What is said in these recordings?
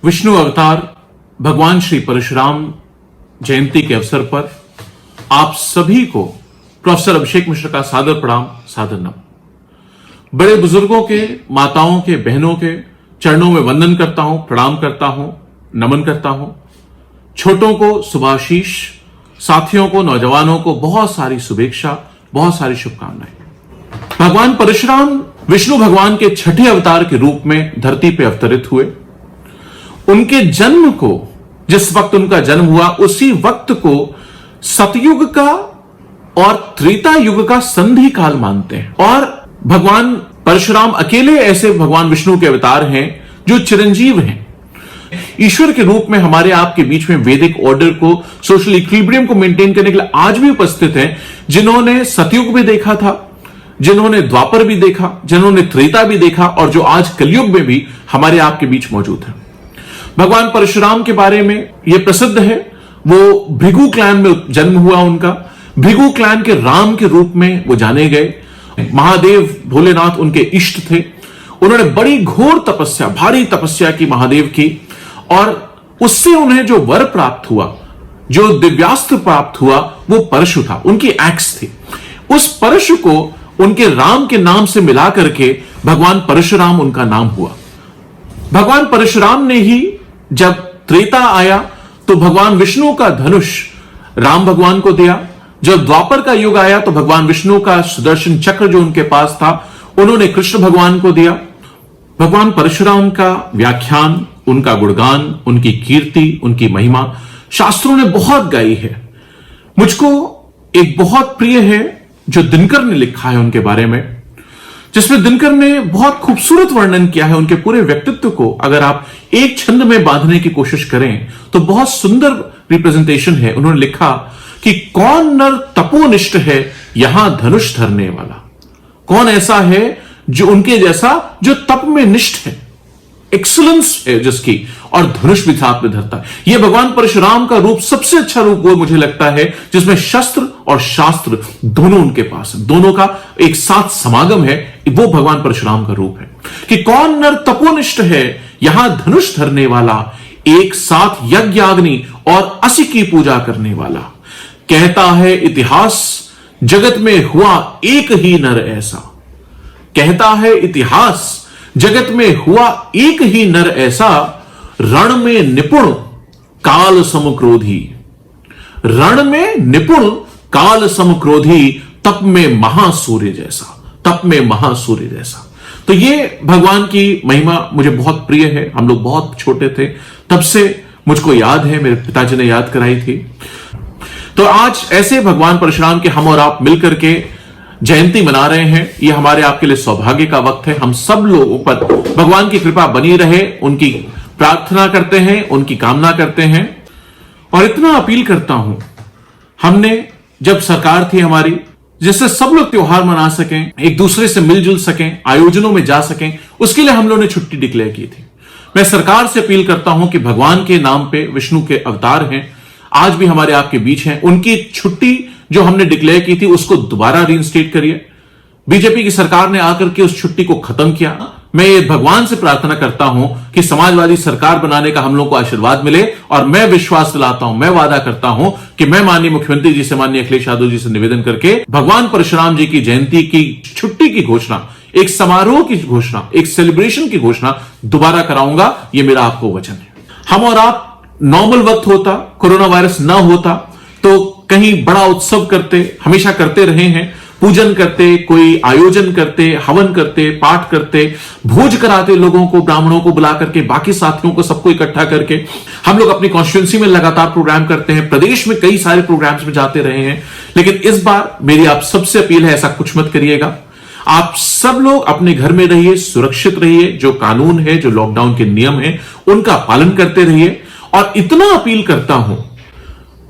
विष्णु अवतार भगवान श्री परशुराम जयंती के अवसर पर आप सभी को प्रोफेसर अभिषेक मिश्र का सादर प्रणाम, सादर नमन। बड़े बुजुर्गों के, माताओं के, बहनों के चरणों में वंदन करता हूं, प्रणाम करता हूं, नमन करता हूं। छोटों को शुभाशीष, साथियों को, नौजवानों को बहुत सारी शुभेच्छा, बहुत सारी शुभकामनाएं। भगवान परशुराम विष्णु भगवान के छठे अवतार के रूप में धरती पर अवतरित हुए। उनके जन्म को, जिस वक्त उनका जन्म हुआ, उसी वक्त को सतयुग का और त्रेता युग का संधि काल मानते हैं। और भगवान परशुराम अकेले ऐसे भगवान विष्णु के अवतार हैं जो चिरंजीव हैं। ईश्वर के रूप में हमारे आपके बीच में वैदिक ऑर्डर को, सोशल इक्विलिब्रियम को मेंटेन करने के लिए आज भी उपस्थित हैं, जिन्होंने सतयुग भी देखा था, जिन्होंने द्वापर भी देखा, जिन्होंने त्रेता भी देखा और जो आज कलयुग में भी हमारे आपके बीच मौजूद है। भगवान परशुराम के बारे में यह प्रसिद्ध है, वो भृगु क्लैन में जन्म हुआ उनका। भृगु क्लैन के राम के रूप में वो जाने गए। महादेव भोलेनाथ उनके इष्ट थे। उन्होंने बड़ी घोर तपस्या, भारी तपस्या की महादेव की, और उससे उन्हें जो वर प्राप्त हुआ, जो दिव्यास्त्र प्राप्त हुआ, वो परशु था, उनकी एक्स थी। उस परशु को उनके राम के नाम से मिला करके भगवान परशुराम उनका नाम हुआ। भगवान परशुराम ने ही जब त्रेता आया तो भगवान विष्णु का धनुष राम भगवान को दिया। जब द्वापर का युग आया तो भगवान विष्णु का सुदर्शन चक्र जो उनके पास था, उन्होंने कृष्ण भगवान को दिया। भगवान परशुराम का व्याख्यान, उनका गुणगान, उनकी कीर्ति, उनकी महिमा शास्त्रों ने बहुत गाई है। मुझको एक बहुत प्रिय है जो दिनकर ने लिखा है उनके बारे में, जिसमें दिनकर ने बहुत खूबसूरत वर्णन किया है उनके पूरे व्यक्तित्व को। अगर आप एक छंद में बांधने की कोशिश करें तो बहुत सुंदर रिप्रेजेंटेशन है। उन्होंने लिखा कि कौन नर तपोनिष्ठ है यहां धनुष धरने वाला। कौन ऐसा है जो उनके जैसा, जो तप में निष्ठ है, एक्सीलेंस है जिसकी, और धनुष भी साथ में धरता है। यह भगवान परशुराम का रूप, सबसे अच्छा रूप वो मुझे लगता है जिसमें शस्त्र और शास्त्र दोनों उनके पास है, दोनों का एक साथ समागम है। वो भगवान परशुराम का रूप है कि कौन नर तपोनिष्ठ है यहां धनुष धरने वाला, एक साथ यज्ञाग्नि और असी की पूजा करने वाला। कहता है इतिहास जगत में हुआ एक ही नर ऐसा। कहता है इतिहास जगत में हुआ एक ही नर ऐसा, रण में निपुण काल समक्रोधी। रण में निपुण काल समक्रोधी, तप में महासूर्य जैसा, तप में महासूर्य जैसा। तो ये भगवान की महिमा मुझे बहुत प्रिय है। हम लोग बहुत छोटे थे तब से मुझको याद है, मेरे पिताजी ने याद कराई थी। तो आज ऐसे भगवान परशुराम के हम और आप मिलकर के जयंती मना रहे हैं। ये हमारे आपके लिए सौभाग्य का वक्त है। हम सब लोगों पर भगवान की कृपा बनी रहे, उनकी प्रार्थना करते हैं, उनकी कामना करते हैं। और इतना अपील करता हूं, हमने जब सरकार थी हमारी, जिससे सब लोग त्योहार मना सकें, एक दूसरे से मिलजुल सकें, आयोजनों में जा सकें, उसके लिए हम लोगों ने छुट्टी डिक्लेयर की थी। मैं सरकार से अपील करता हूं कि भगवान के नाम पे विष्णु के अवतार हैं, आज भी हमारे आपके बीच हैं, उनकी छुट्टी जो हमने डिक्लेयर की थी उसको दोबारा रीइंस्टेट करिए। बीजेपी की सरकार ने आकर के उस छुट्टी को खत्म किया। मैं ये भगवान से प्रार्थना करता हूं कि समाजवादी सरकार बनाने का हम लोग को आशीर्वाद मिले, और मैं विश्वास दिलाता हूं, मैं वादा करता हूं कि मैं माननीय मुख्यमंत्री जी से, माननीय अखिलेश यादव जी से निवेदन करके भगवान परशुराम जी की जयंती की छुट्टी की घोषणा, एक समारोह की घोषणा, एक सेलिब्रेशन की घोषणा दोबारा कराऊंगा। ये मेरा आपको वचन है। हम और आप नॉर्मल वक्त होता, कोरोना वायरस ना होता तो कहीं बड़ा उत्सव करते, हमेशा करते रहे हैं, पूजन करते, कोई आयोजन करते, हवन करते, पाठ करते, भोज कराते, लोगों को, ब्राह्मणों को बुला करके, बाकी साथियों को, सबको इकट्ठा करके। हम लोग अपनी कॉन्स्टिट्यूंसी में लगातार प्रोग्राम करते हैं, प्रदेश में कई सारे प्रोग्राम्स में जाते रहे हैं। लेकिन इस बार मेरी आप सबसे अपील है, ऐसा कुछ मत करिएगा। आप सब लोग अपने घर में रहिए, सुरक्षित रहिए, जो कानून है, जो लॉकडाउन के नियम है, उनका पालन करते रहिए। और इतना अपील करता हूं,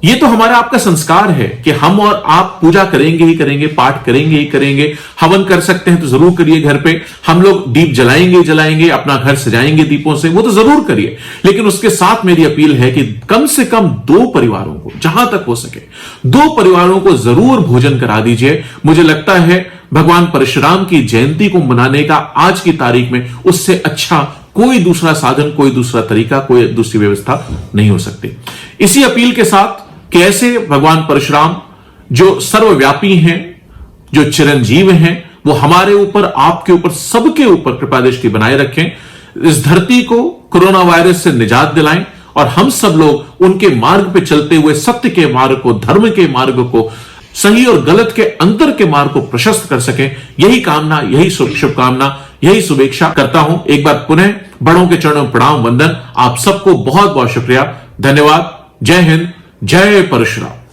ये तो हमारा आपका संस्कार है कि हम और आप पूजा करेंगे ही करेंगे, पाठ करेंगे ही करेंगे, हवन कर सकते हैं तो जरूर करिए। घर पे हम लोग दीप जलाएंगे, अपना घर सजाएंगे दीपों से, वो तो जरूर करिए। लेकिन उसके साथ मेरी अपील है कि कम से कम 2 परिवारों को, जहां तक हो सके 2 परिवारों को जरूर भोजन करा दीजिए। मुझे लगता है भगवान परशुराम की जयंती को मनाने का आज की तारीख में उससे अच्छा कोई दूसरा साधन, कोई दूसरा तरीका, कोई दूसरी व्यवस्था नहीं हो सकती। इसी अपील के साथ कि ऐसे भगवान परशुराम जो सर्वव्यापी हैं, जो चिरंजीव हैं, वो हमारे ऊपर, आपके ऊपर, सबके ऊपर कृपा दृष्टि बनाए रखें, इस धरती को कोरोना वायरस से निजात दिलाएं और हम सब लोग उनके मार्ग पे चलते हुए सत्य के मार्ग को, धर्म के मार्ग को, सही और गलत के अंतर के मार्ग को प्रशस्त कर सकें। यही कामना, यही शुभकामना, यही शुभेच्छा करता हूं। एक बार पुनः बड़ों के चरणों में प्रणाम, वंदन। आप सबको बहुत बहुत शुक्रिया, धन्यवाद। जय हिंद, जय परशुराम।